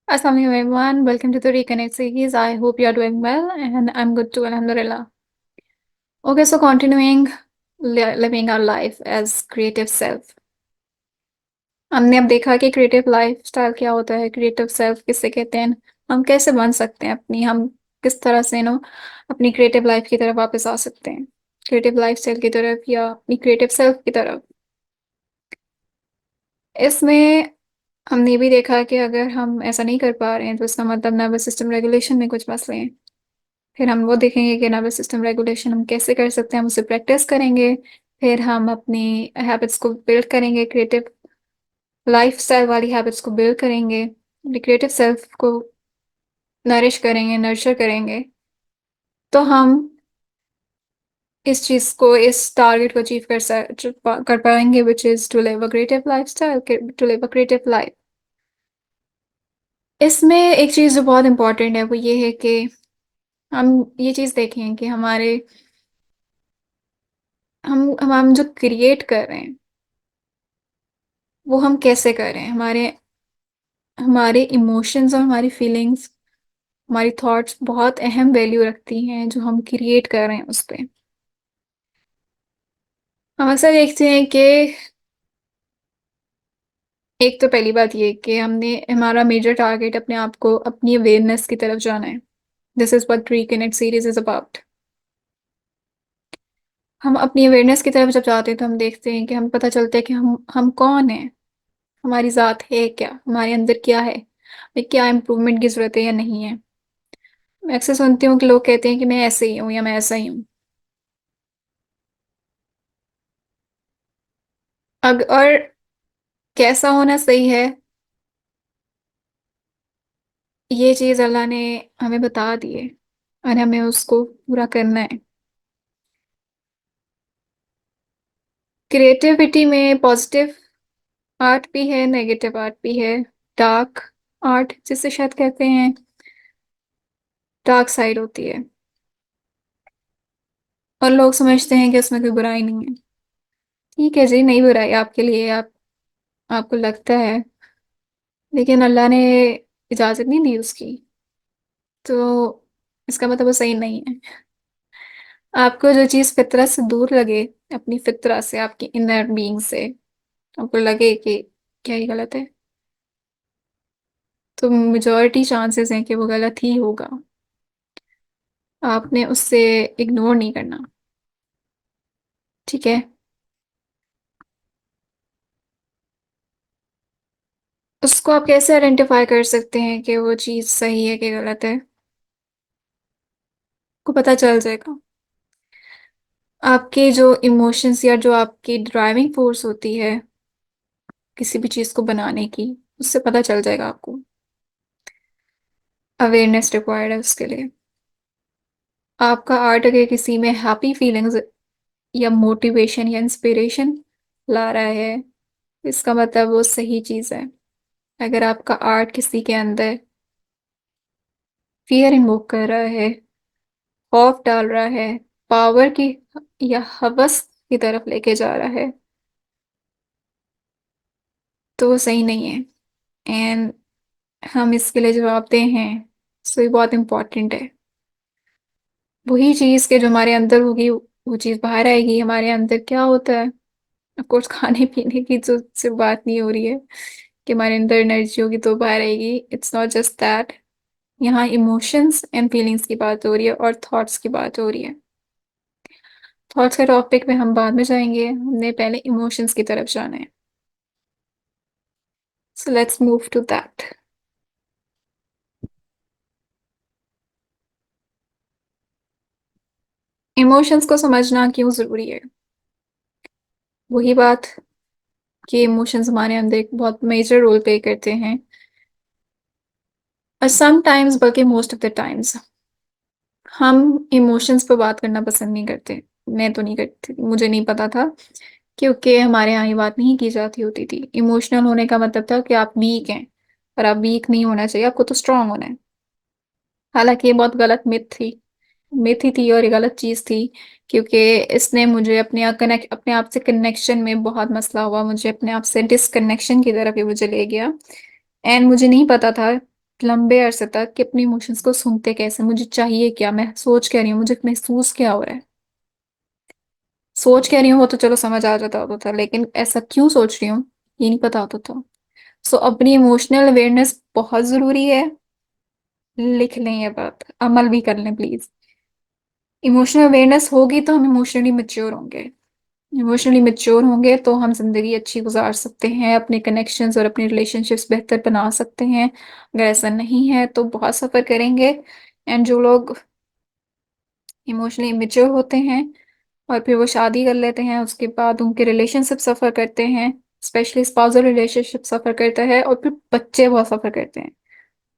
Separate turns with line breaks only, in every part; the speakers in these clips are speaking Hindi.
Assalamu alaikum everyone. Welcome to the Reconnect series. I hope you are doing well and I'm good too, Alhamdulillah. Okay, so continuing living our life as creative self. हमने अब देखा कि क्रिएटिव लाइफ स्टाइल क्या होता है, क्रिएटिव सेल्फ किसे कहते हैं, हम कैसे बन सकते हैं हम किस तरह से अपनी क्रिएटिव लाइफ की तरफ वापस आ सकते हैं, क्रिएटिव लाइफ स्टाइल की तरफ या अपनी क्रिएटिव सेल्फ की तरफ। इसमें हमने ये भी देखा कि अगर हम ऐसा नहीं कर पा रहे हैं तो इसका मतलब नर्वस सिस्टम रेगुलेशन में कुछ मसले हैं। फिर हम वो देखेंगे कि नर्वस सिस्टम रेगुलेशन हम कैसे कर सकते हैं, हम उसे प्रैक्टिस करेंगे। फिर हम अपनी हैबिट्स को बिल्ड करेंगे, क्रिएटिव लाइफस्टाइल वाली हैबिट्स को बिल्ड करेंगे, अपनी क्रिएटिव सेल्फ को नरिश करेंगे, नर्चर करेंगे। तो हम इस चीज को, इस टारगेट को अचीव कर पाएंगे, which is to live a creative lifestyle, to live a creative life. इसमें एक चीज जो बहुत इंपॉर्टेंट है वो ये है कि हम ये चीज देखें कि हम जो क्रिएट कर रहे हैं वो हम कैसे कर रहे हैं। हमारे हमारे इमोशंस और हमारी फीलिंग्स, हमारी थॉट्स बहुत अहम वैल्यू रखती हैं जो हम क्रिएट कर रहे हैं उस पे। हम अक्सर देखते हैं कि एक तो पहली बात ये कि हमने हमारा मेजर टारगेट अपने आप को अपनी अवेयरनेस की तरफ जाना है। This is what reconnect series is about. हम अपनी अवेयरनेस की तरफ जब जाते हैं तो हम देखते हैं कि हम पता चलता है कि हम कौन हैं, हमारी ज़ात है क्या, हमारे अंदर क्या है, हमें क्या इम्प्रूवमेंट की ज़रूरत है या नहीं है। मैं अक्सर सुनती हूँ कि लोग कहते हैं कि मैं ऐसे ही हूँ या मैं ऐसा ही हूँ। और कैसा होना सही है, ये चीज़ अल्लाह ने हमें बता दी है और हमें उसको पूरा करना है। क्रिएटिविटी में पॉजिटिव आर्ट भी है, नेगेटिव आर्ट भी है। डार्क आर्ट जिसे शायद कहते हैं, डार्क साइड होती है और लोग समझते हैं कि उसमें कोई बुराई नहीं है। ठीक है जी, नहीं बुराई आपके लिए, आपको लगता है, लेकिन अल्लाह ने इजाजत नहीं दी उसकी, तो इसका मतलब वो सही नहीं है। आपको जो चीज फितरत से दूर लगे, अपनी फितरत से, आपकी इनर बीइंग से, आपको लगे कि क्या ही गलत है, तो मेजॉरिटी चांसेस हैं कि वो गलत ही होगा। आपने उससे इग्नोर नहीं करना, ठीक है। उसको आप कैसे आइडेंटिफाई कर सकते हैं कि वो चीज सही है कि गलत है, को पता चल जाएगा। आपके जो इमोशंस या जो आपकी ड्राइविंग फोर्स होती है किसी भी चीज को बनाने की, उससे पता चल जाएगा आपको। अवेयरनेस रिक्वायर्ड है उसके लिए। आपका आर्ट अगर किसी में हैप्पी फीलिंग्स या मोटिवेशन या इंस्पिरेशन ला रहा है, इसका मतलब वो सही चीज है। अगर आपका आर्ट किसी के अंदर फियर इन्वोक कर रहा है, खौफ डाल रहा है, पावर की या हवस की तरफ लेके जा रहा है, तो वो सही नहीं है। एंड हम इसके लिए जवाबदेह हैं, सो ये बहुत इंपॉर्टेंट है। वही चीज के जो हमारे अंदर होगी वो चीज बाहर आएगी। हमारे अंदर क्या होता है, ऑफकोर्स खाने पीने की तो सिर्फ बात नहीं हो रही है कि हमारे अंदर एनर्जी होगी तो बाहर आएगी। इट्स नॉट जस्ट दैट, यहाँ इमोशंस एंड फीलिंग्स की बात हो रही है और थॉट्स की बात हो रही है। थॉट्स के टॉपिक पे हम बाद में जाएंगे, हमने पहले इमोशंस की तरफ जाना है। So let's move to that. Emotions को समझना क्यों जरूरी है, वही बात कि इमोशंस हमारे अंदर एक बहुत मेजर रोल प्ले करते हैं। और सम टाइम्स, बल्कि मोस्ट ऑफ द टाइम्स, हम इमोशंस पर बात करना पसंद नहीं करते। मैं तो नहीं करती, मुझे नहीं पता था, क्योंकि हमारे यहाँ ये बात नहीं की जाती होती थी। इमोशनल होने का मतलब था कि आप वीक हैं, और आप वीक नहीं होना चाहिए, आपको तो स्ट्रांग होना है। हालांकि ये बहुत गलत मिथ ही थी और ये गलत चीज थी, क्योंकि इसने मुझे अपने आप से कनेक्शन में बहुत मसला हुआ, मुझे अपने आप से डिसकनेक्शन की तरफ ये मुझे ले गया। एंड मुझे नहीं पता था लंबे अरसे तक कि अपनी इमोशंस को सुनते कैसे, मुझे चाहिए क्या, मैं सोच क्या रही हूँ, मुझे महसूस क्या हो रहा है। सोच क्या रही हूँ वो तो चलो समझ आ जाता होता था, लेकिन ऐसा क्यों सोच रही हूँ ये नहीं पता होता था। सो अपनी इमोशनल अवेयरनेस बहुत जरूरी है। लिख लें ये बात, अमल भी कर लें प्लीज। इमोशनल अवेयरनेस होगी तो हम इमोशनली मेच्योर होंगे। इमोशनली मेच्योर होंगे तो हम जिंदगी अच्छी गुजार सकते हैं, अपने कनेक्शंस और अपने रिलेशनशिप्स बेहतर बना सकते हैं। अगर ऐसा नहीं है तो बहुत सफर करेंगे। एंड जो लोग इमोशनली इमेच्योर होते हैं और फिर वो शादी कर लेते हैं, उसके बाद उनके रिलेशनशिप सफर करते हैं। स्पेशली स्पाउसल रिलेशनशिप सफर करता है और फिर बच्चे बहुत सफर करते हैं।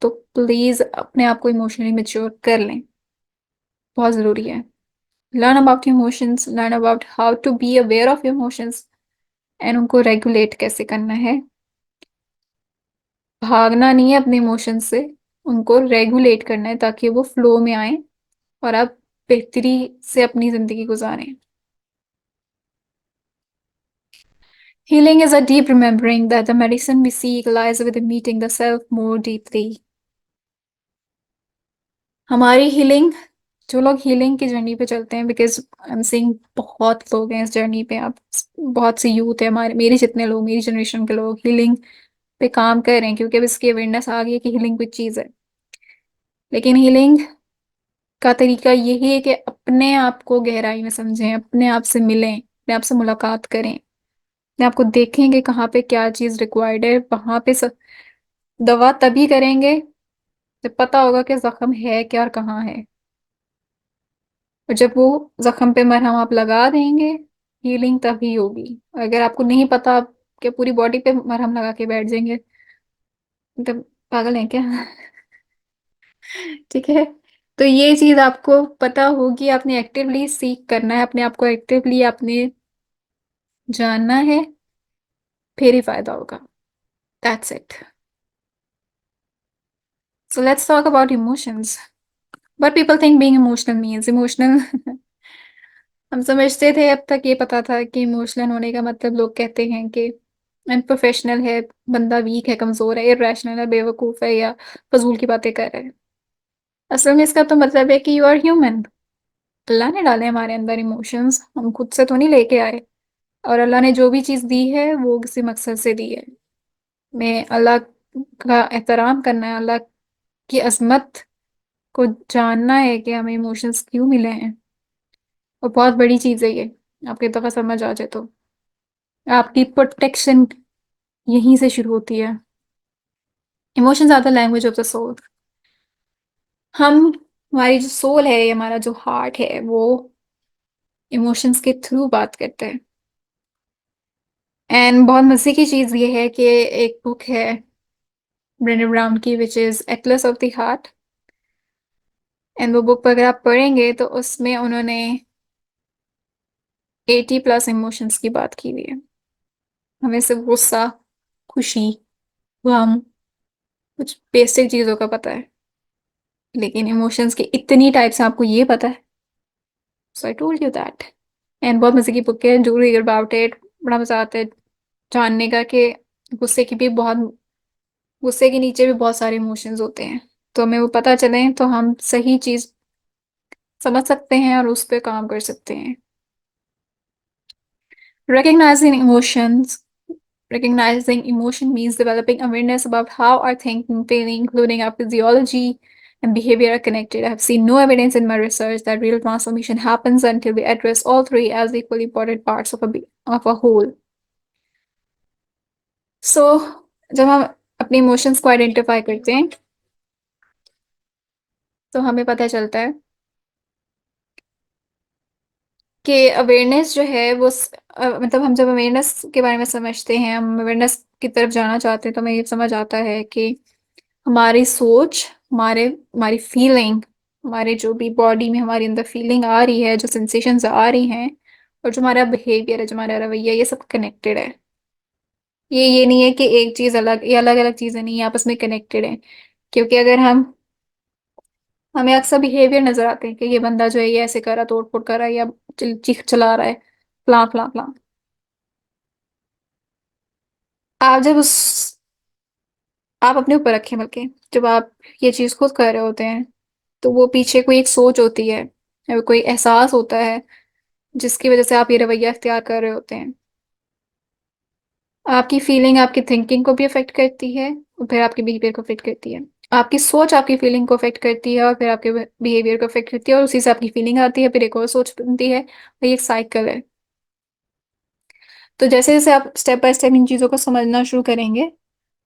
तो प्लीज अपने आप को इमोशनली मेच्योर कर लें, बहुत जरूरी है। Learn about emotions, learn about how to be aware of emotions and उनको रेगुलेट कैसे करना है। भागना नहीं है अपने इमोशन से, उनको रेगुलेट करना है ताकि वो फ्लो में आए और आप बेहतरी से अपनी जिंदगी गुजारें। Healing is a deep remembering that the medicine we seek lies within meeting the self more deeply. हमारी हीलिंग, जो लोग हीलिंग की जर्नी पे चलते हैं, बिकॉज आई एम सीइंग बहुत लोग हैं इस जर्नी पे, आप बहुत सी यूथ है हमारे, मेरे जितने लोग, मेरी जनरेशन के लोग हीलिंग पे काम कर रहे हैं क्योंकि अब इसकी अवेयरनेस आ गई है कि हीलिंग कोई चीज़ है। लेकिन हीलिंग का तरीका यही है कि अपने आप को गहराई में समझें, अपने आप से मिलें, अपने आप से मुलाकात करें, अपने आप को देखें कि कहाँ पे क्या चीज़ रिक्वायर्ड है। वहां पे दवा तभी करेंगे जब पता होगा कि जख्म है क्या और कहाँ है। और जब वो जख्म पे मरहम आप लगा देंगे, हीलिंग तभी होगी। अगर आपको नहीं पता, आप क्या पूरी बॉडी पे मरहम लगा के बैठ जाएंगे, मतलब पागल है क्या? ठीक है। तो ये चीज आपको पता होगी, आपने एक्टिवली सीख करना है, अपने आप को एक्टिवली आपने जानना है, फिर ही फायदा होगा। That's it. So let's talk about emotions. What people think being emotional means. Emotional हम समझते थे, अब तक ये पता था कि इमोशनल होने का मतलब लोग कहते हैं कि अनप्रोफेशनल है, बंदा वीक है, कमजोर है, इरेशनल है, बेवकूफ है या फजूल की बातें कर रहे हैं। असल में इसका तो मतलब है कि यू आर ह्यूमन। अल्लाह ने डाले हमारे अंदर इमोशंस, हम खुद से तो नहीं लेके आए। और अल्लाह ने जो भी चीज़ दी है वो किसी मकसद से दी है। मैं अल्लाह का एहतराम करना है, अल्लाह की अजमत को जानना है कि हमें इमोशंस क्यों मिले हैं। और बहुत बड़ी चीज़ है ये, आपकी दफ़ा समझ आ जाए तो। आपकी प्रोटेक्शन यहीं से शुरू होती है। Emotions are the language of the soul. हम, हमारी जो सोल है, हमारा जो हार्ट है, वो इमोशंस के थ्रू बात करते हैं। एंड बहुत मजे की चीज़ ये है कि एक बुक है ब्रेने ब्राउन की, which is Atlas of the heart. And वो बुक अगर आप पढ़ेंगे तो उसमें उन्होंने 80+ इमोशंस की बात की हुई है। हमें सिर्फ गुस्सा, खुशी, गम, कुछ बेसिक चीज़ों का पता है, लेकिन इमोशंस के इतनी टाइप्स आपको ये पता है। So I told you that. And बहुत मजे की बुक है, डू रीड अबाउट इट। बड़ा मजा आता है जानने का कि गुस्से की भी बहुत, गुस्से के नीचे भी बहुत सारे इमोशंस होते हैं। तो हमें वो पता चले तो हम सही चीज समझ सकते हैं और उस पर काम कर सकते हैं। Recognizing emotions. Recognizing emotion means developing awareness about how our thinking, feeling, including our physiology and behavior are connected. I have seen no evidence in my research that real transformation happens until we address all three as equally important parts of a whole. So, जब हम अपने इमोशंस को आइडेंटिफाई करते हैं तो हमें पता चलता है कि अवेयरनेस जो है वो मतलब हम जब अवेयरनेस के बारे में समझते हैं, हम अवेयरनेस की तरफ जाना चाहते हैं, तो हमें ये समझ आता है कि हमारी सोच, हमारी फीलिंग, हमारे जो भी बॉडी में हमारे अंदर फीलिंग आ रही है, जो सेंसेशंस आ रही हैं, और जो हमारा बिहेवियर है, जो हमारा रवैया, ये सब कनेक्टेड है। ये नहीं है कि एक चीज अलग, ये अलग अलग चीजें नहीं है, आपस में कनेक्टेड है। क्योंकि अगर हमें अक्सर बिहेवियर नजर आते हैं कि ये बंदा जो है ये ऐसे कर रहा, तोड़ फोड़ कर रहा है, या चीख चला रहा है, फला फला फला। आप जब उस आप अपने ऊपर रखें, बल्कि जब आप ये चीज खुद कर रहे होते हैं तो वो पीछे कोई एक सोच होती है या कोई एहसास होता है जिसकी वजह से आप ये रवैया इख्तियार कर रहे होते हैं। आपकी फीलिंग आपकी थिंकिंग को भी अफेक्ट करती है और फिर आपके बिहेवियर को अफेक्ट करती है। आपकी सोच आपकी फीलिंग को अफेक्ट करती है और फिर आपके बिहेवियर को अफेक्ट करती है, और उसी से आपकी फीलिंग आती है, फिर एक और सोच बनती है, और ये एक साइकिल है। तो जैसे जैसे आप स्टेप बाय स्टेप इन चीज़ों को समझना शुरू करेंगे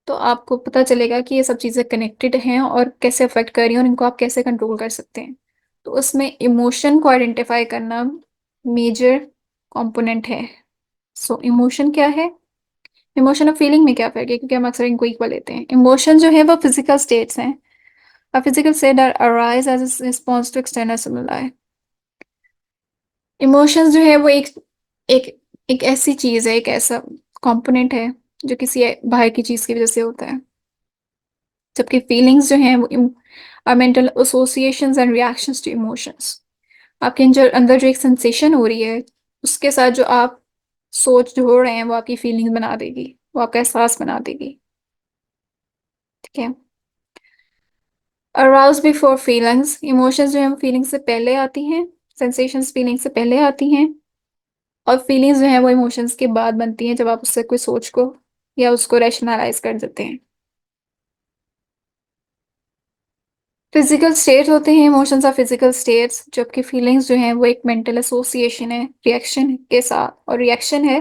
तो आपको पता चलेगा कि ये सब चीज़ें कनेक्टेड हैं और कैसे अफेक्ट कर रही हैं और इनको आप कैसे कंट्रोल कर सकते हैं। तो उसमें इमोशन को आइडेंटिफाई करना मेजर कंपोनेंट है। सो इमोशन क्या है? इमोशन और फीलिंग में क्या फर्क है, क्योंकि हम अक्सर इनको इक्वल लेते हैं। इमोशन जो है वो फिजिकल स्टेट्स हैं। A physical state that arise as a response to external stimuli। Emotions जो है वो एक एक ऐसी चीज है, एक ऐसा कंपोनेंट है जो किसी बाहर की चीज की वजह से होता है। जबकि फीलिंग्स जो हैं वो are mental associations and reactions to emotions. आपके अंदर अंदर जो एक सेंसेशन हो रही है उसके साथ जो आप सोच जोड़ रहे हैं वो आपकी फीलिंग्स बना देगी, वो आपका एहसास बना देगी। ठीक है। अराउज बिफोर फीलिंग्स, इमोशंस जो है फीलिंग्स से पहले आती हैं। सेंसेशंस फीलिंग्स से पहले आती हैं। और फीलिंग्स जो है वो इमोशंस के बाद बनती हैं, जब आप उससे कोई सोच को या उसको रैशनलाइज कर देते हैं। फिजिकल स्टेट होते हैं इमोशंस और फिजिकल स्टेट्स, जबकि फीलिंग्स जो हैं वो एक मेंटल एसोसिएशन है रिएक्शन के साथ, और रिएक्शन है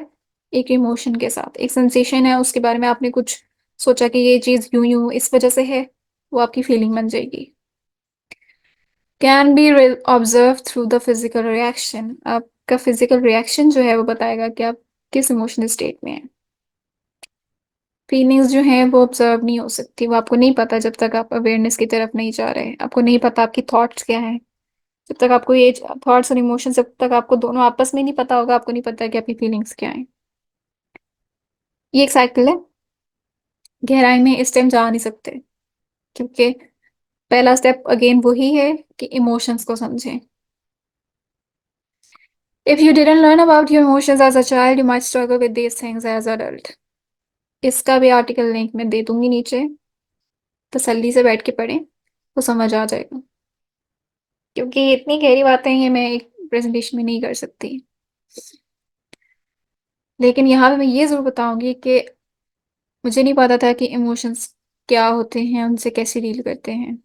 एक इमोशन के साथ। एक सेंसेशन है, उसके बारे में आपने कुछ सोचा कि ये चीज़ यूं यूं इस वजह से है, वो आपकी फीलिंग बन जाएगी। Can be observe through the physical reaction, आपका फिजिकल रिएक्शन जो है वो बताएगा कि आप किस इमोशनल स्टेट में हैं। फीलिंग्स जो हैं वो ऑब्जर्व नहीं हो सकती, वो आपको नहीं पता जब तक आप अवेयरनेस की तरफ नहीं जा रहे। आपको नहीं पता आपकी थॉट्स क्या हैं। जब तक आपको ये थॉट्स और इमोशंस, जब तक आपको दोनों आपस में नहीं पता होगा, आपको नहीं पता कि आपकी फीलिंग्स क्या हैं। ये एक साइकिल है। गहराई में इस टाइम जा नहीं सकते, क्योंकि पहला स्टेप अगेन वही है कि इमोशंस को समझें। If you didn't learn about your emotions as a child, you might struggle with these things as adult. इसका भी आर्टिकल लिंक मैं दे दूंगी नीचे, तसल्ली से बैठ के पढ़ें तो समझ आ जाएगा, क्योंकि इतनी गहरी बातें ये मैं एक प्रेजेंटेशन में नहीं कर सकती। लेकिन यहाँ पे मैं ये जरूर बताऊंगी कि मुझे नहीं पता था कि इमोशंस क्या होते हैं, उनसे कैसे डील करते हैं।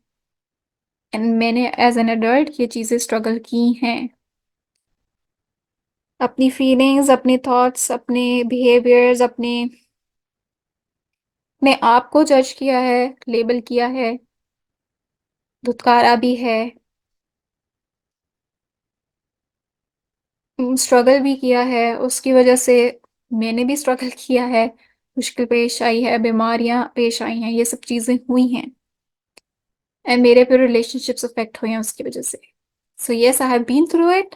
एंड मैंने एज एन अडल्ट ये चीज़ें स्ट्रगल की हैं। अपनी फीलिंग्स, अपने थॉट्स, अपने बिहेवियर्स, अपने आप को जज किया है, लेबल किया है, धुतकारा भी है, स्ट्रगल भी किया है उसकी वजह से। मैंने भी स्ट्रगल किया है, मुश्किल पेश आई है, बीमारियां पेश आई हैं, ये सब चीज़ें हुई हैं। एंड मेरे पे रिलेशनशिप्स अफेक्ट हुए हैं उसकी वजह से। So yes, I have been through it.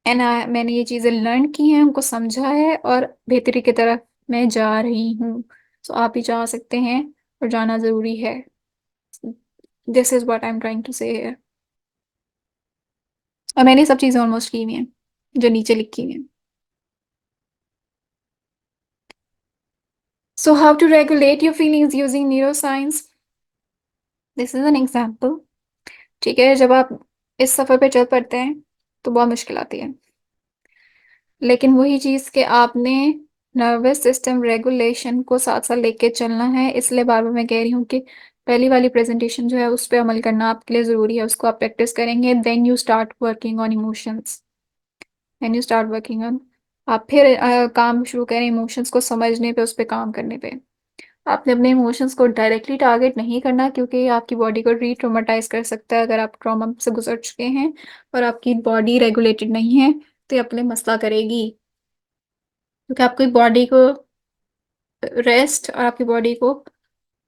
And मैंने ये चीज़ें लर्न की हैं, उनको समझा है, और बेहतरी की तरफ मैं जा रही हूँ। सो आप भी जा सकते हैं, और जाना ज़रूरी है। This is what I am trying to say here. और मैंने सब चीज़ें ऑलमोस्ट की हुई हैं जो नीचे लिखी हुई हैं। So how to regulate your feelings using neuro science, this is an example. ठीक है, जब आप इस सफ़र पे चल पड़ते हैं तो बहुत मुश्किल आती है, लेकिन वही चीज़ कि आपने नर्वस सिस्टम रेगुलेशन को साथ साथ लेके चलना है। इसलिए बार बार मैं कह रही हूँ कि पहली वाली प्रेजेंटेशन जो है उस पर अमल करना आपके लिए ज़रूरी है। उसको आप प्रैक्टिस करेंगे, then you start working on emotions. Then you start working on, आप फिर काम शुरू करें इमोशंस को समझने पे, उस पर काम करने पे। आपने अपने इमोशंस को डायरेक्टली टारगेट नहीं करना, क्योंकि ये आपकी बॉडी को री ट्रोमाटाइज कर सकता है। अगर आप ट्रॉमा से गुजर चुके हैं और आपकी बॉडी रेगुलेटेड नहीं है तो ये अपने मसला करेगी, क्योंकि आपकी बॉडी को रेस्ट और आपकी बॉडी को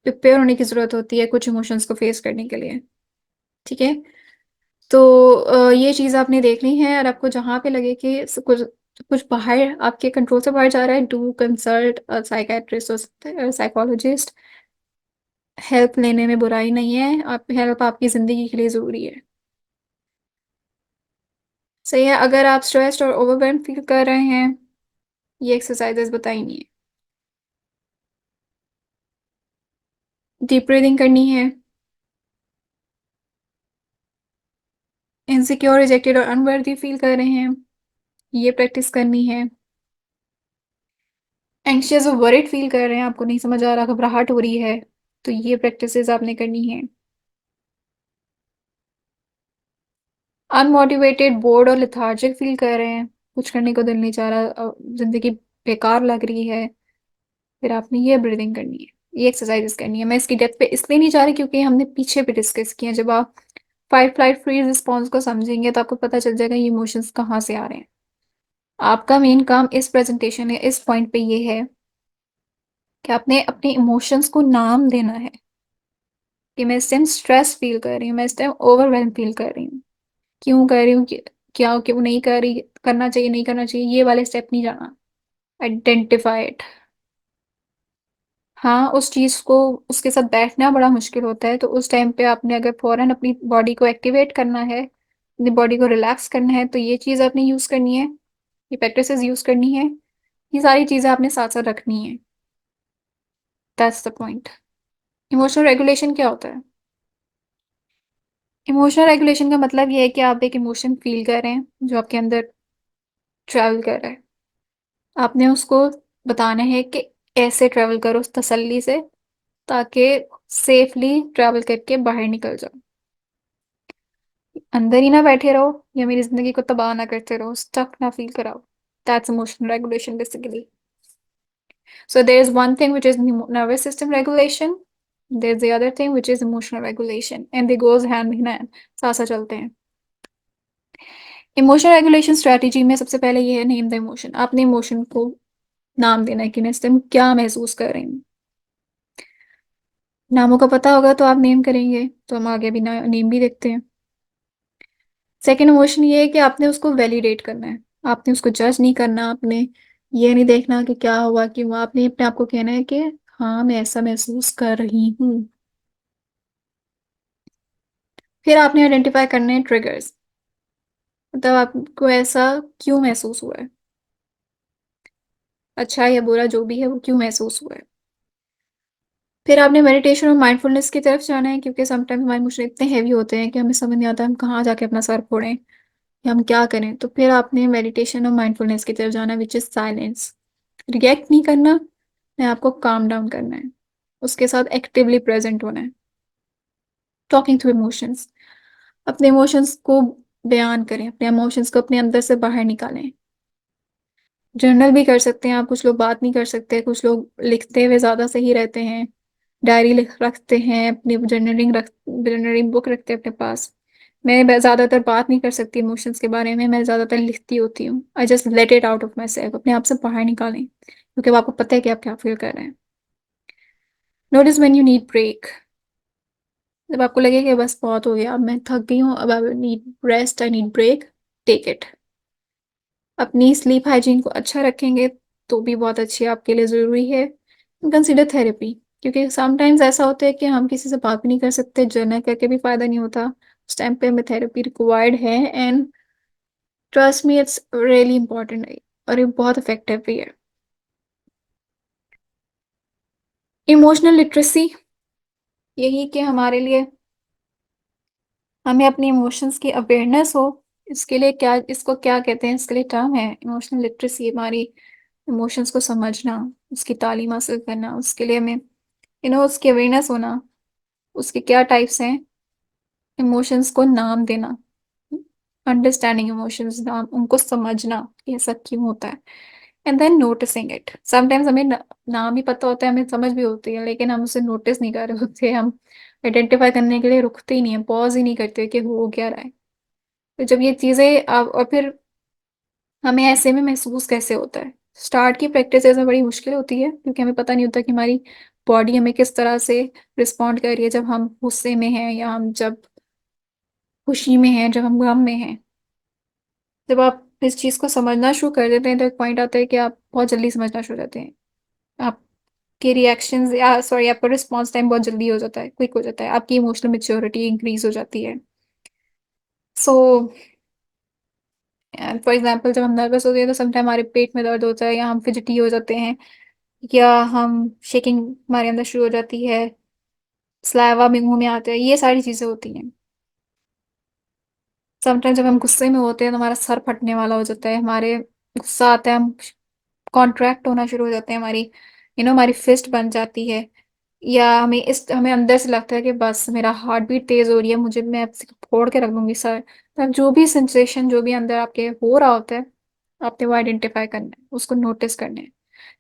प्रिपेयर होने की जरूरत होती है कुछ इमोशंस को फेस करने के लिए। ठीक है। तो ये चीज़ आपने देखनी है, और आपको जहाँ पे लगे कि कुछ कुछ बाहर आपके कंट्रोल से बाहर जा रहा है, डू कंसल्ट साइकेट्रिस्ट हो सकता है, साइकोलॉजिस्ट। हेल्प लेने में बुराई नहीं है, आप हेल्प आपकी ज़िंदगी के लिए ज़रूरी है। सही है। अगर आप स्ट्रेस्ड और ओवरवेल्म फील कर रहे हैं, ये एक्सरसाइजेस बताई नहीं है। डीप ब्रीदिंग करनी है। इनसिक्योर, रिजेक्टेड और अनवर्दी फील कर रहे हैं, ये प्रैक्टिस करनी है। एंग्शियस और वरीड फील कर रहे हैं, आपको नहीं समझ आ रहा, घबराहट हो रही है, तो ये प्रैक्टिसेस आपने करनी है। अनमोटिवेटेड, बोर्ड और लिथार्जिक फील कर रहे हैं, कुछ करने को दिल नहीं चाह रहा, जिंदगी बेकार लग रही है, फिर आपने ये ब्रीदिंग करनी है, ये एक्सरसाइजेस करनी है। मैं इसकी डेप्थ पे इसलिए नहीं जा रही क्योंकि हमने पीछे भी डिस्कस किया। जब आप फाइट फ्लाइट फ्रीज रिस्पॉन्स को समझेंगे तो आपको पता चल जाएगा ये इमोशंस कहाँ से आ रहे हैं। आपका मेन काम इस प्रेजेंटेशन या इस पॉइंट पे ये है कि आपने अपने इमोशंस को नाम देना है कि मैं इस टाइम स्ट्रेस फील कर रही हूँ, मैं इस टाइम ओवरवेलम फील कर रही हूँ, क्यों कर रही हूँ, क्या क्यों नहीं कर रही, करना चाहिए नहीं करना चाहिए, ये वाले स्टेप नहीं जाना। Identify it. हाँ, उस चीज को, उसके साथ बैठना बड़ा मुश्किल होता है, तो उस टाइम पे आपने अगर फौरन अपनी बॉडी को एक्टिवेट करना है, अपनी बॉडी को रिलैक्स करना है, तो ये चीज आपने यूज करनी है, ये प्रैक्टिसेस यूज करनी है, ये सारी चीजें आपने साथ साथ रखनी है। That's the point. Emotional regulation क्या होता है? इमोशनल रेगुलेशन का मतलब ये है कि आप एक इमोशन फील कर रहे हैं जो आपके अंदर ट्रैवल कर रहा है, आपने उसको बताना है कि ऐसे ट्रैवल करो उस तसल्ली से, ताकि सेफली ट्रैवल करके बाहर निकल जाओ, अंदर ही ना बैठे रहो या मेरी जिंदगी को तबाह ना करते रहो, स्टक ना फील कराओ। That's emotional regulation basically. So there is one thing which is nervous system regulation. There's the other thing which is emotional regulation, and they goes hand in hand, साथ साथ चलते हैं। इमोशनल रेगुलेशन स्ट्रेटेजी में सबसे पहले ये है नेम द इमोशन। आपने इमोशन को नाम देना है कि मैं इस टाइम क्या महसूस कर रही हूँ। नामों का पता होगा तो आप नेम करेंगे, तो हम आगे भी नेम भी देखते हैं। सेकेंड इमोशन ये है कि आपने उसको वैलिडेट करना है, आपने उसको जज नहीं करना, आपने ये नहीं देखना कि क्या हुआ क्यों, आपने अपने आप को कहना है कि हाँ मैं ऐसा महसूस कर रही हूँ। फिर आपने आइडेंटिफाई करने हैं ट्रिगर्स, मतलब आपको ऐसा क्यों महसूस हुआ है, अच्छा या बुरा जो भी है वो क्यों महसूस हुआ है। फिर आपने मेडिटेशन और माइंडफुलनेस की तरफ जाना है, क्योंकि समटाइम्स हमारे इमोशन इतने हैवी होते हैं कि हमें समझ नहीं आता हम कहाँ जाके अपना सर फोड़ें या हम क्या करें। तो फिर आपने मेडिटेशन और माइंडफुलनेस की तरफ जाना है, विच इज साइलेंस। रिएक्ट नहीं करना है, आपको काम डाउन करना है, उसके साथ एक्टिवली प्रेजेंट होना है। टॉकिंग थ्रू इमोशंस, अपने इमोशंस को बयान करें, अपने इमोशंस को अपने अंदर से बाहर निकालें। जर्नल भी कर सकते हैं आप, कुछ लोग बात नहीं कर सकते, कुछ लोग लिखते हुए ज़्यादा सही रहते हैं, डायरी लिख रखते हैं, अपनी जर्नलिंग बुक रखते हैं अपने पास। मैं ज़्यादातर बात नहीं कर सकती इमोशंस के बारे में, मैं ज़्यादातर लिखती होती हूँ। I just let it out of my self, अपने आप से बाहर निकालें, क्योंकि आपको पता है कि आप क्या फील कर रहे हैं। Notice when you need break, जब आपको लगे कि बस बहुत हो गया, अब मैं थक गई हूँ, अब I need rest, I need break, take it. अपनी स्लीप हाइजीन को अच्छा रखेंगे तो भी बहुत अच्छी आपके लिए ज़रूरी है। कंसिडर थेरेपी, क्योंकि समटाइम्स ऐसा होता है कि हम किसी से बात भी नहीं कर सकते, जर्नल करके भी फायदा नहीं होता, उस टाइम पे हमें थेरेपी रिक्वायर्ड है। And trust me it's really important, और ये बहुत इफेक्टिव भी है। इमोशनल लिटरेसी, यही कि हमारे लिए, हमें अपने इमोशंस की अवेयरनेस हो। इसके लिए क्या, इसको क्या कहते हैं, इसके लिए टर्म है इमोशनल लिटरेसी। हमारी इमोशंस को समझना, उसकी तालीम हासिल करना, उसके लिए हमें उसकी अवेयरनेस होना, उसके क्या टाइप्स हैं, इमोशंस को नाम देना, अंडरस्टैंडिंग इमोशंस, नाम उनको समझना कि ऐसा क्यों होता है, and then noticing it. Sometimes हमें नाम ही पता होता है, हमें समझ भी होती है, लेकिन हम उसे नोटिस नहीं कर रहे होते, हम आइडेंटिफाई करने के लिए रुकते ही नहीं है, पॉज ही नहीं करते कि हो क्या रहा है। तो जब ये चीज़ें और फिर हमें ऐसे में महसूस कैसे होता है। स्टार्ट की प्रैक्टिस ऐसे बड़ी मुश्किल होती है, क्योंकि हमें पता नहीं होता कि हमारी बॉडी हमें किस तरह से रिस्पॉन्ड कर रही है, जब हम गुस्से में हैं या हम जब खुशी में हैं, जब हम गम में हैं। जब आप इस चीज़ को समझना शुरू कर देते हैं तो एक पॉइंट आता है कि आप बहुत जल्दी समझना शुरू हो जाते हैं, आपके रिएक्शंस या सॉरी आपका रिस्पॉन्स टाइम बहुत जल्दी हो जाता है, क्विक हो जाता है, आपकी इमोशनल मेच्योरिटी इंक्रीज हो जाती है। सो फॉर एग्जाम्पल, जब हम नर्वस होते हैं तो समटाइम हमारे पेट में दर्द होता है, या हम फिजिटी हो जाते हैं, या हम शेकिंग हमारे अंदर शुरू हो जाती है, सलाइवा भी मुंह में आता है, ये सारी चीजें होती हैं। समटाइम जब हम गुस्से में होते हैं तो हमारा सर फटने वाला हो जाता है, हमारे गुस्सा आता है, हम कॉन्ट्रैक्ट होना शुरू हो जाते हैं, हमारी हमारी फिस्ट बन जाती है। या हमें अंदर से लगता है कि बस मेरा हार्ट बीट तेज हो रही है, मुझे मैं अब फोड़ के रख दूंगी सर। तब जो भी सेंसेशन जो भी अंदर आपके हो रहा होता है, आपने वो आइडेंटिफाई करना है, उसको नोटिस करना है।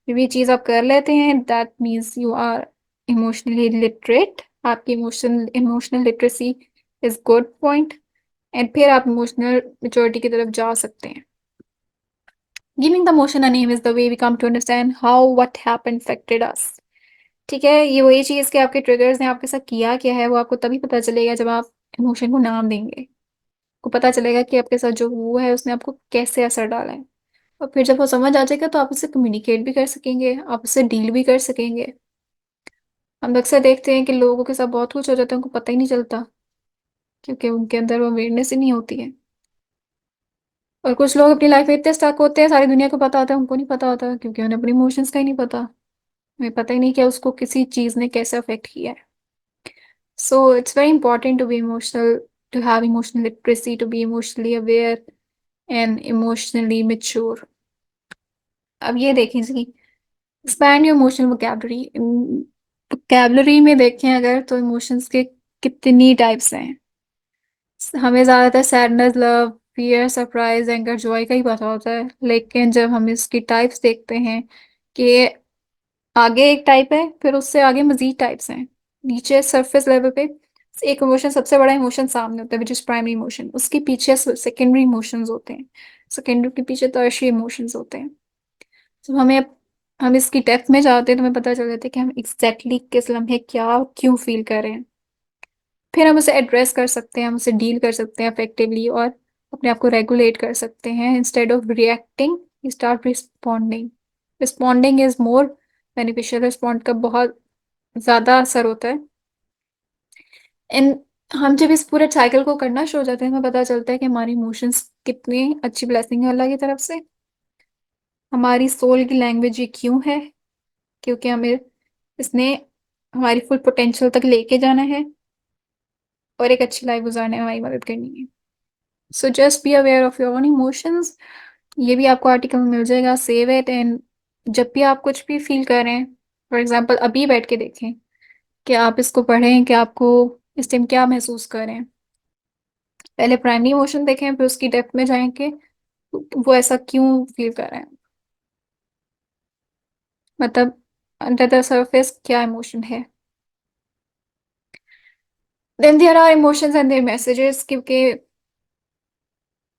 जब ये चीज आप कर लेते हैं, that means you are emotionally literate. आपकी emotional literacy is good point. And फिर आप इमोशनल मेच्योरिटी की तरफ जा सकते हैं। Giving the motion a name is the way we come to understand how what happened affected us. ठीक है, ये वही चीज कि आपके ट्रिगर्स ने आपके साथ किया क्या है, वो आपको तभी पता चलेगा जब आप इमोशन को नाम देंगे। को पता चलेगा कि आपके साथ जो हुआ है उसने आपको कैसे असर डाला है। और फिर जब वो समझ आ जाएगा तो आप उससे कम्युनिकेट भी कर सकेंगे, आप उससे डील भी कर सकेंगे। हम अक्सर देखते हैं कि लोगों के साथ बहुत कुछ हो जाता है, उनको पता ही नहीं चलता, क्योंकि उनके अंदर वो अवेयरनेस ही नहीं होती है। और कुछ लोग अपनी लाइफ में इतने स्टक होते हैं, सारी दुनिया को पता होता है, उनको नहीं पता होता, क्योंकि उन्हें अपने इमोशंस का ही नहीं पता। हमें पता ही नहीं कि उसको किसी चीज ने कैसे अफेक्ट किया है। So it's very important to be emotional, to have emotional literacy, to be emotionally aware and emotionally mature. अब ये देखें जी, expand your emotional vocabulary. vocabulary में देखें अगर, तो इमोशंस के कितनी टाइप्स हैं। हमें ज्यादातर sadness, love, fear, surprise, anger, Joy का ही पता होता है, लेकिन जब हम इसकी टाइप्स देखते हैं कि आगे एक टाइप है, फिर उससे आगे मजीद टाइप्स हैं, नीचे सरफेस लेवल पे एक इमोशन, सबसे बड़ा इमोशन सामने होता है विच इज प्राइमरी इमोशन, उसके पीछे सेकेंडरी इमोशंस होते हैं, सेकेंडरी के पीछे टर्शियरी इमोशंस होते हैं। तो हम इसकी डेप्थ में जाते हैं तो हमें पता चल जाता है कि हम एग्जैक्टली किस लम्हे क्या क्यों फील कर रहे हैं। फिर हम उसे एड्रेस कर सकते हैं, हम उसे डील कर सकते हैं इफेक्टिवली, और अपने आप को रेगुलेट कर सकते हैं। Instead of reacting, you start responding. Responding is more beneficial, respond का बहुत ज्यादा असर होता है। इन हम जब इस पूरे साइकिल को करना शुरू हो जाते हैं, हमें पता चलता है कि हमारी इमोशंस कितनी अच्छी ब्लेसिंग है अल्लाह की तरफ से। हमारी सोल की लैंग्वेज ये क्यों है, क्योंकि हमें इसने हमारी फुल पोटेंशियल तक लेके जाना है और एक अच्छी लाइफ गुजारने में हमारी मदद करनी है। सो just B aware of your own emotions. ये भी आपको आर्टिकल में मिल जाएगा, सेव इट। एंड जब भी आप कुछ भी फील करें, फॉर एग्जाम्पल अभी बैठ के देखें कि आप इसको पढ़ें कि आपको इस टाइम क्या महसूस करें। पहले प्राइमरी इमोशन देखें, फिर उसकी डेप्थ में जाएं कि वो ऐसा क्यों फील कर रहे हैं, मतलब अंडर द सरफेस क्या इमोशन है। Then there are emotions and their messages, क्योंकि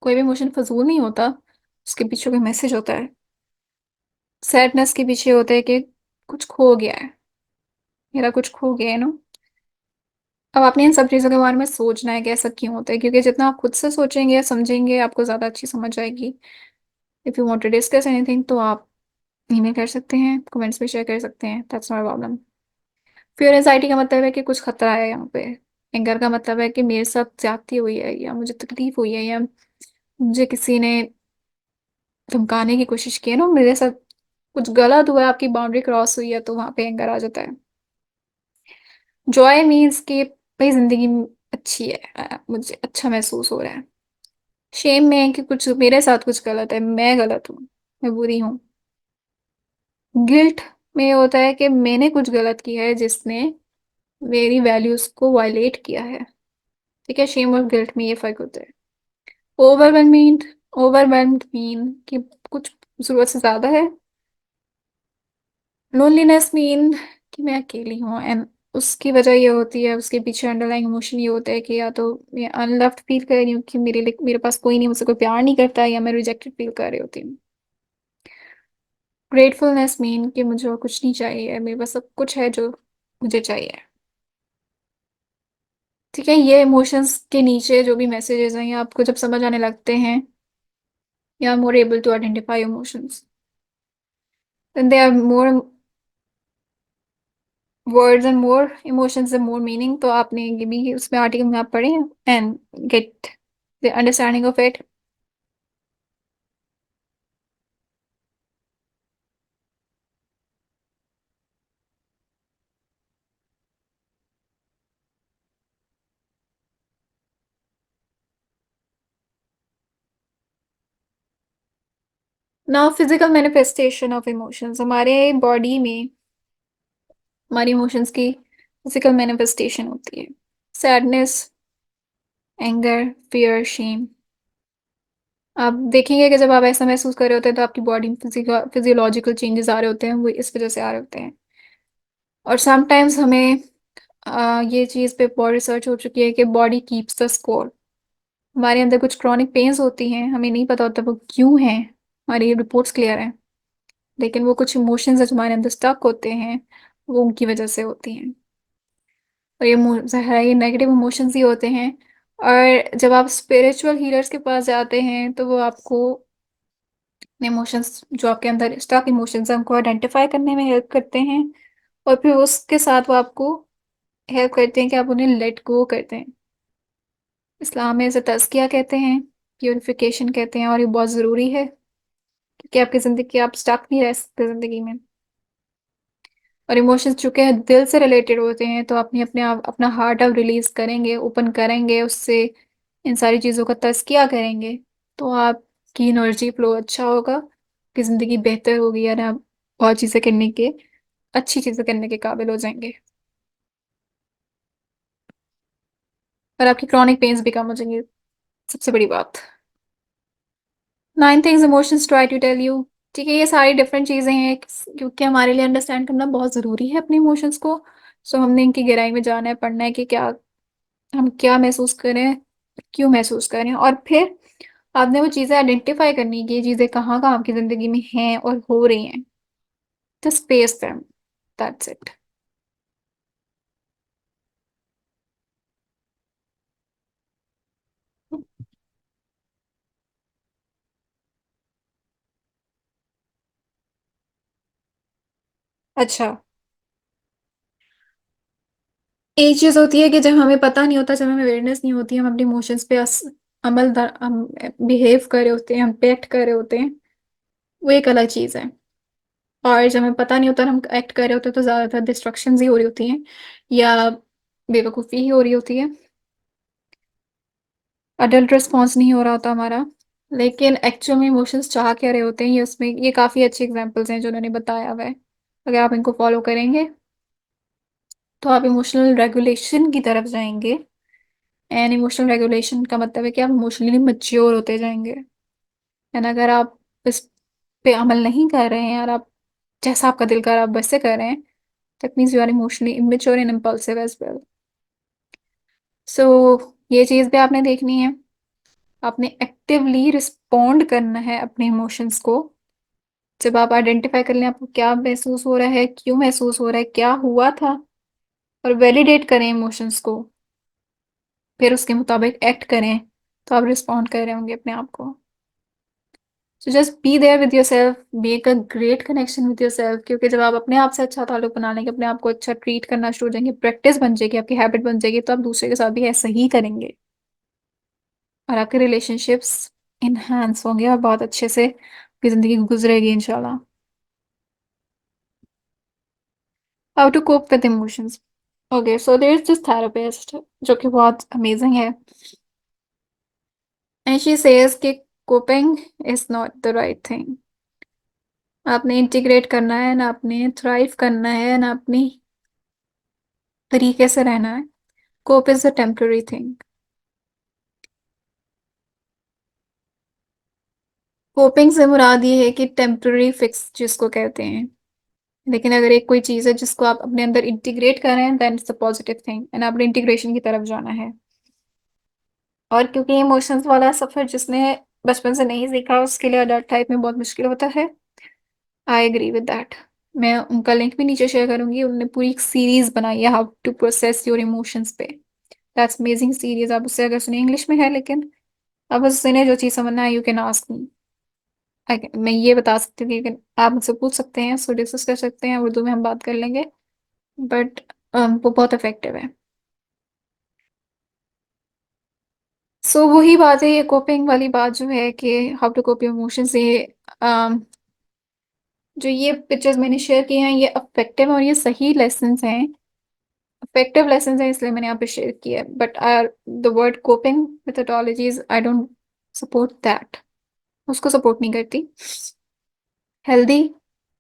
कोई भी इमोशन फजूल नहीं होता, उसके पीछे कोई मैसेज होता है। सैडनेस के पीछे होता है कि कुछ खो गया है, मेरा कुछ खो गया है नो। अब आपने इन सब चीज़ों के बारे में सोचना है कि ऐसा क्यों होता है, क्योंकि जितना आप खुद से सोचेंगे या समझेंगे, आपको ज़्यादा अच्छी समझ आएगी। If you want to discuss anything तो आप ईमेल कर सकते हैं, कमेंट्स में शेयर कर सकते हैं, दैट्स नॉट प्रॉब्लम। फिर एंजाइटी का मतलब है कि कुछ खतरा है यहाँ पे। एंगर का मतलब है कि मेरे साथ ज्यादती हुई है, या मुझे तकलीफ हुई है, या मुझे किसी ने धमकाने की कोशिश की है ना, मेरे साथ कुछ गलत हुआ है, आपकी बाउंड्री क्रॉस हुई है, तो वहां पे एंगर आ जाता है। जॉय मीन्स कि भाई जिंदगी अच्छी है, मुझे अच्छा महसूस हो रहा है। शेम में है कि कुछ मेरे साथ कुछ गलत है, मैं गलत हूँ, मैं बुरी हूँ। गिल्ट में होता है कि मैंने कुछ गलत किया है जिसने मेरी वैल्यूज को वायलेट किया है। ठीक है, शेम और गिल्ट में ये फर्क होता है। ओवरवेलमिंग, ओवरवेलम्ड मीन कि कुछ जरूरत से ज्यादा है। लोनलीनेस मीन कि मैं अकेली हूँ, एंड उसकी वजह ये होती है, उसके पीछे अंडरलाइंग इमोशन ये होता है कि या तो मैं अनलव्ड फील कर रही हूँ कि मेरे पास कोई नहीं, मुझसे कोई प्यार नहीं करता, या मैं रिजेक्टेड फील कर रही होती हूँ। ग्रेटफुलनेस मीन कि मुझे और कुछ नहीं चाहिए, मेरे पास सब कुछ है जो मुझे चाहिए। ठीक है, ये इमोशंस के नीचे जो भी मैसेजेस हैं, ये आपको जब समझ आने लगते हैं, you are more able to identify emotions. Then there are more words and more emotions and more meaning. तो आपने ये भी उसमें आर्टिकल में आप पढ़े and get the understanding of it. ना फिजिकल मैनिफेस्टेशन ऑफ इमोशंस हमारे बॉडी में हमारी इमोशंस की फिजिकल मैनिफेस्टेशन होती है। Sadness, anger, fear, shame. आप देखेंगे कि जब आप ऐसा महसूस कर रहे होते हैं तो आपकी बॉडी में फिजियोलॉजिकल चेंजेस आ रहे होते हैं, वो इस वजह से आ रहे होते हैं। और समटाइम्स हमें ये चीज़ पे बहुत रिसर्च हो चुकी है कि बॉडी कीप्स द स्कोर। हमारे अंदर कुछ क्रॉनिक पेन्स होती हैं, हमें नहीं पता होता वो क्यों हैं, हमारी रिपोर्ट्स क्लियर हैं, लेकिन वो कुछ इमोशंस जो हमारे अंदर स्टक होते हैं वो उनकी वजह से होती हैं। और ये नेगेटिव इमोशंस ही होते हैं। और जब आप स्पिरिचुअल हीलर्स के पास जाते हैं तो वो आपको इमोशंस जो आपके अंदर स्टक इमोशंस हैं उनको आइडेंटिफाई करने में हेल्प करते हैं। और फिर उसके साथ वो आपको हेल्प करते हैं कि आप उन्हें लेट गो करते हैं। इस्लाम में इसे तज़किया कहते हैं, प्यूरिफिकेशन कहते हैं, और ये बहुत ज़रूरी है क्योंकि आपकी ज़िंदगी आप स्टक नहीं रह सकते ज़िंदगी में। और इमोशंस चूंकि दिल से रिलेटेड होते हैं तो अपने अपने आप अपना हार्ट आप रिलीज करेंगे, ओपन करेंगे, उससे इन सारी चीज़ों का तज़किया करेंगे, तो आपकी एनर्जी फ्लो अच्छा होगा, आपकी ज़िंदगी बेहतर होगी और आप बहुत चीज़ें करने के अच्छी चीज़ें करने के काबिल हो जाएंगे। और आपकी क्रॉनिक पेन्स भी कम हो जाएंगे, सबसे बड़ी बात। 9 things emotions try to tell you. ठीक है, ये सारी डिफरेंट चीज़ें हैं क्योंकि हमारे लिए अंडरस्टैंड करना बहुत ज़रूरी है अपने इमोशंस को। सो हमने इनकी गहराई में जाना है, पढ़ना है कि क्या हम क्या महसूस करें, क्यों महसूस करें, और फिर आपने वो चीज़ें आइडेंटिफाई करनी कि ये चीज़ें कहाँ कहाँ आपकी ज़िंदगी में हैं और हो रही हैं। Just face them, that's it. अच्छा, एक चीज़ होती है कि जब हमें पता नहीं होता, जब हमें अवेयरनेस नहीं होती, हम अपने इमोशंस पे अमल हम बिहेव कर रहे होते हैं, हम एक्ट कर रहे होते हैं, वो एक अलग चीज़ है। और जब हमें पता नहीं होता और हम एक्ट कर रहे होते हैं तो ज़्यादातर डिस्ट्रक्शंस ही हो रही होती हैं या बेवकूफ़ी ही हो रही होती है, अडल्ट रिस्पॉन्स नहीं हो रहा होता हमारा। लेकिन एक्चुअल में इमोशंस चाह क्या रहे होते हैं, ये उसमें ये काफ़ी अच्छे एग्जांपल्स हैं जो उन्होंने बताया हुआ है। अगर आप इनको फॉलो करेंगे तो आप इमोशनल रेगुलेशन की तरफ जाएंगे। एंड इमोशनल रेगुलेशन का मतलब है कि आप इमोशनली मच्योर होते जाएंगे। एंड अगर आप इस पे अमल नहीं कर रहे हैं और आप जैसा आपका दिल कर रहा है आप वैसे कर रहे हैं, that means you are emotionally immature and impulsive as well. So ये चीज़ भी आपने देखनी है। आपने एक्टिवली रिस्पॉन्ड करना है अपने इमोशंस को। जब आप आइडेंटिफाई कर लें आपको क्या महसूस हो रहा है, क्यों महसूस हो रहा है, क्या हुआ था, और वैलिडेट करें इमोशंस को, फिर उसके मुताबिक एक्ट करें, तो आप रिस्पॉन्ड कर रहे होंगे अपने आप को। So just be there with your self, make a great connection with your self, क्योंकि जब आप अपने आप से अच्छा ताल्लुक बना लेंगे, अपने आप को अच्छा ट्रीट करना शुरू हो जाएंगे, प्रैक्टिस बन जाएगी, आपकी हैबिट बन जाएगी, तो आप दूसरे के साथ भी ऐसा ही करेंगे और आपके रिलेशनशिप्स इनहांस होंगे और बहुत अच्छे से आपकी ज़िंदगी गुजरेगी इंशाल्लाह। How to cope with emotions. Okay, so there is this therapist जो कि बहुत अमेजिंग है, एंड शी सेज कि coping is not the right thing. आपने इंटीग्रेट करना है ना, आपने थ्राइव करना है ना, अपनी तरीके से रहना है। Cope is a temporary thing. Coping से मुराद ये है कि टेम्पररी फिक्स जिसको कहते हैं। लेकिन अगर एक कोई चीज़ है जिसको आप अपने अंदर इंटीग्रेट कर रहे हैं, then it's a positive thing, and आपने इंटीग्रेशन की तरफ जाना है। और क्योंकि इमोशंस वाला सफर जिसने बचपन से नहीं सीखा उसके लिए अडल्ट लाइफ में बहुत मुश्किल होता है। I agree with that. मैं उनका लिंक भी नीचे शेयर करूंगी, उन्होंने पूरी एक सीरीज बनाई है how to process your emotions पे। दैट्स अमेजिंग सीरीज, आप उससे अगर सुने, इंग्लिश में है लेकिन आप उससे सुने, जो चीज़ समझना है यू कैन आस्क मी। मैं ये बता सकती हूँ कि आप मुझसे पूछ सकते हैं, उसको डिस्कस कर सकते हैं, उर्दू में हम बात कर लेंगे। बट वो बहुत इफेक्टिव है। सो वही बात है, ये कोपिंग वाली बात जो है कि how to cope your emotions, ये जो ये पिक्चर्स मैंने शेयर की हैं ये अफेक्टिव और ये सही लेसन्स हैं। अफेक्टिव लेसन्स हैं इसलिए मैंने यहाँ पे शेयर किया है, but are the word coping methodologies I don't support that, उसको सपोर्ट नहीं करती। हेल्दी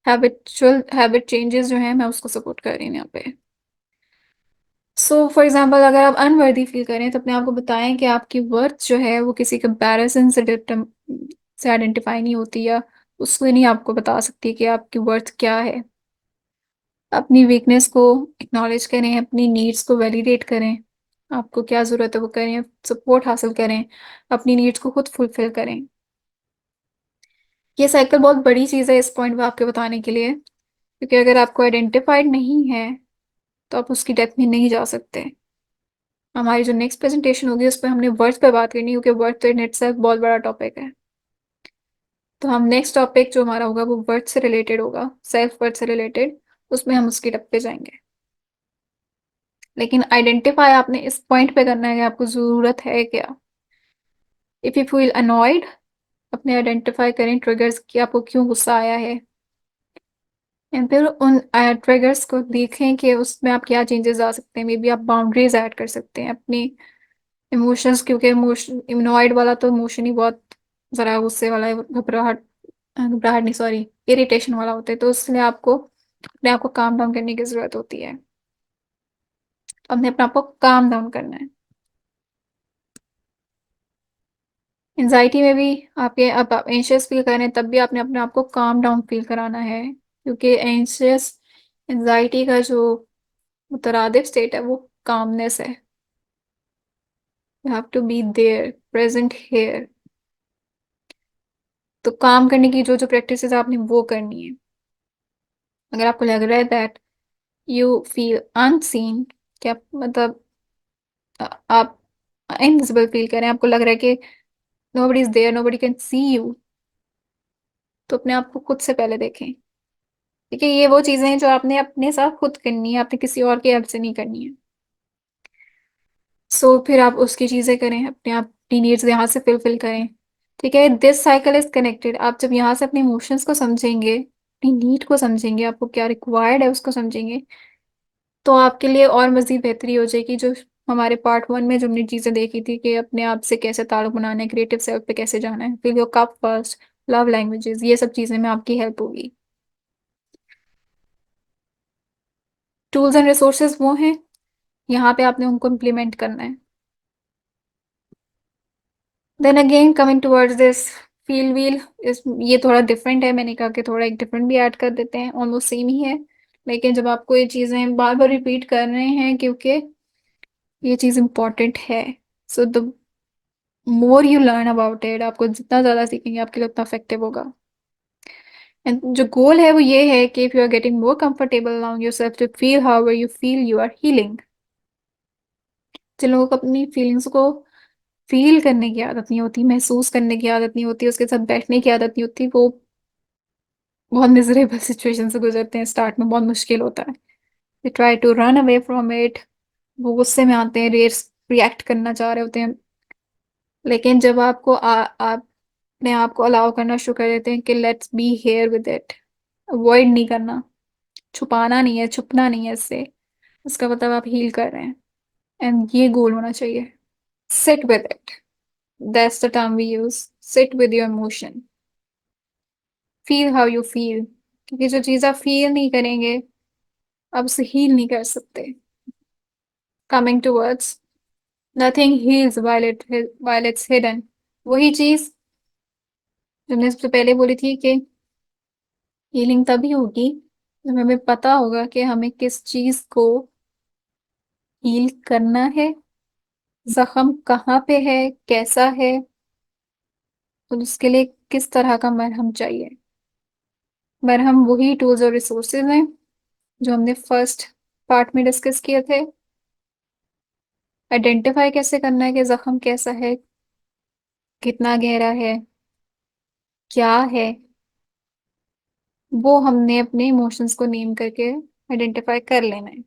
हैबिचुअल हैबिट चेंजेस जो हैं मैं उसको सपोर्ट कर रही हूँ यहाँ पे। सो फॉर एग्जांपल अगर आप अनवर्दी फील करें तो अपने आप को बताएं कि आपकी वर्थ जो है वो किसी कंपैरिजन से आइडेंटिफाई नहीं होती, या उससे नहीं आपको बता सकती कि आपकी वर्थ क्या है। अपनी वीकनेस को एक्नॉलेज करें, अपनी नीड्स को वैलिडेट करें, आपको क्या ज़रूरत है वो करें, सपोर्ट हासिल करें, अपनी नीड्स को खुद फुलफिल करें। ये साइकिल बहुत बड़ी चीज़ है इस पॉइंट पे आपके बताने के लिए, क्योंकि अगर आपको आइडेंटिफाइड नहीं है तो आप उसकी डेप्थ में नहीं जा सकते। हमारी जो नेक्स्ट प्रेजेंटेशन होगी उस पर हमने वर्थ पे बात करनी है, क्योंकि वर्थ तो इन इटसेल्फ बहुत बड़ा टॉपिक है। तो हम नेक्स्ट टॉपिक जो हमारा होगा वो वर्थ से रिलेटेड होगा, सेल्फ वर्थ से रिलेटेड। उसमें हम उसकी डेप्थ पे जाएंगे। लेकिन आइडेंटिफाई आपने इस पॉइंट पे करना है कि आपको ज़रूरत है क्या। इफ़ यू फील अनॉयड, अपने आइडेंटिफाई करें ट्रिगर्स कि आपको क्यों गुस्सा आया है, एंड फिर उन ट्रिगर्स को देखें कि उसमें आप क्या चेंजेस ला सकते हैं। मे बी आप बाउंड्रीज ऐड कर सकते हैं अपनी इमोशंस, क्योंकि इमोशन इमोनॉइड वाला तो इमोशन ही बहुत ज़रा गुस्से वाला है, घबराहट, घबराहट नहीं सॉरी, इरिटेशन वाला होता है। तो इसलिए आपको अपने आप को काम डाउन करने की ज़रूरत होती है। अपने अपने आप को काम डाउन करना है। एंजाइटी में भी आपके अब आप एंशियस फील कर रहे हैं तब भी आपने अपने आप को काम डाउन फील कराना है, क्योंकि एंशियस एंजाइटी का जो मुतरादिफ स्टेट है वो कामनेस है। You have to be there present here. तो काम करने की जो जो प्रैक्टिसेस आपने वो करनी है। अगर आपको लग रहा है दैट यू फील अनसीन, क्या मतलब आप इनविजिबल फील कर रहे हैं, आपको लग रहा है कि nobody is there, nobody can see you, तो अपने आप को खुद से पहले देखें। ठीक है, ये वो चीजें हैं जो आपने अपने साथ खुद करनी है, आपने किसी और की हेल्प से नहीं करनी है। सो फिर आप उसकी चीजें करें, अपने आप अपनी नीड्स यहाँ से फुलफिल करें। ठीक है, दिस साइकिल इज कनेक्टेड। आप जब यहाँ से अपने इमोशंस को समझेंगे, अपनी नीड को समझेंगे, आपको क्या रिक्वायर्ड है उसको समझेंगे, तो आपके लिए और मजीद बेहतरी हो जाएगी। जो हमारे पार्ट 1 में जो हमने चीजें देखी थी कि अपने आप से कैसे ताल्लुक बनाना है, क्रिएटिव सेल्फ पे कैसे जाना है, फिर your cup first, love languages, ये सब चीजें में आपकी हेल्प होगी। टूल्स एंड रिसोर्सेज वो हैं, यहाँ पे आपने उनको इम्प्लीमेंट करना है। Then again coming towards this feel wheel, इस ये थोड़ा डिफरेंट है, मैंने कहा कि थोड़ा एक डिफरेंट भी ऐड कर देते हैं, ऑलमोस्ट सेम ही है। लेकिन जब आपको ये चीज़ें बार बार रिपीट कर रहे हैं, क्योंकि ये चीज़ इम्पॉर्टेंट है। So the more you learn about it, आपको जितना ज़्यादा सीखेंगे आपके लिए उतना इफेक्टिव होगा। एंड जो गोल है वो ये है कि if you are getting more comfortable allowing yourself to feel how you feel, you are healing. जिन लोगों को अपनी फीलिंग्स को फील करने की आदत नहीं होती, महसूस करने की आदत नहीं होती, उसके साथ बैठने की आदत नहीं होती, वो बहुत मिजरेबल सिचुएशन से गुजरते हैं। स्टार्ट में बहुत मुश्किल होता है, they try to run away from it, वो गुस्से में आते हैं, रेयर रिएक्ट करना चाह रहे होते हैं। लेकिन जब आपको आप अपने आप को अलाउ करना शुरू कर देते हैं कि let's be here with it, avoid नहीं करना, छुपाना नहीं है, छुपना नहीं है इससे, उसका मतलब आप हील कर रहे हैं। एंड ये गोल होना चाहिए। Sit with it, that's the term we use, sit with your emotion, feel how you feel. क्योंकि जो चीज़ आप फील नहीं करेंगे आप उसे हील नहीं कर सकते। Coming towards, nothing heals while it's hidden। वही चीज जो मैंने सबसे पहले बोली थी कि हीलिंग तभी होगी जब हमें पता होगा कि हमें किस चीज को हील करना है, जख्म कहाँ पे है, कैसा है, और उसके लिए किस तरह का मरहम चाहिए। मरहम वही टूल्स और रिसोर्सेज हैं जो हमने फर्स्ट पार्ट में डिस्कस किए थे। आइडेंटिफाई कैसे करना है कि जख्म कैसा है, कितना गहरा है, क्या है, वो हमने अपने इमोशंस को नेम करके आइडेंटिफाई कर लेना है।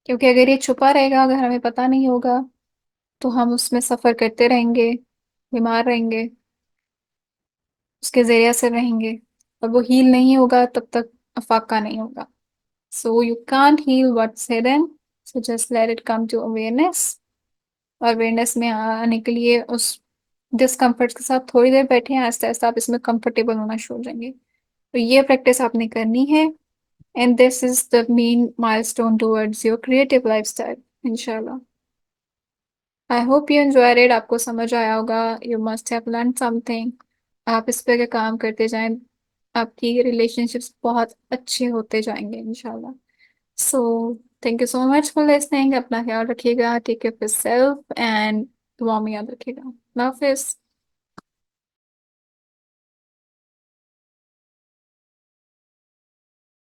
क्योंकि अगर ये छुपा रहेगा, अगर हमें पता नहीं होगा, तो हम उसमें सफ़र करते रहेंगे, बीमार रहेंगे, उसके जरिए से रहेंगे, और वो हील नहीं होगा तब तक अफाका नहीं होगा। So you can't heal what's hidden, so just let it come to awareness. और अवेयरनेस में आने के लिए उस डिस्कम्फर्ट के साथ थोड़ी देर बैठे हैं, आस्ते आस्ते आप इसमें कंफर्टेबल होना शुरू हो जाएंगे। तो ये प्रैक्टिस आपने करनी है। And this is the main milestone towards your creative lifestyle, इंशाल्लाह। I hope you enjoyed it, आपको समझ आया होगा। You must have learn something. आप इस पे अगर काम करते जाएं, आपकी रिलेशनशिप्स बहुत अच्छे होते जाएंगे इंशाल्लाह। So thank you so much for listening. अपना ख्याल रखिएगा, take care of yourself and दुआ में याद रखिएगा। अल्लाह हाफिज।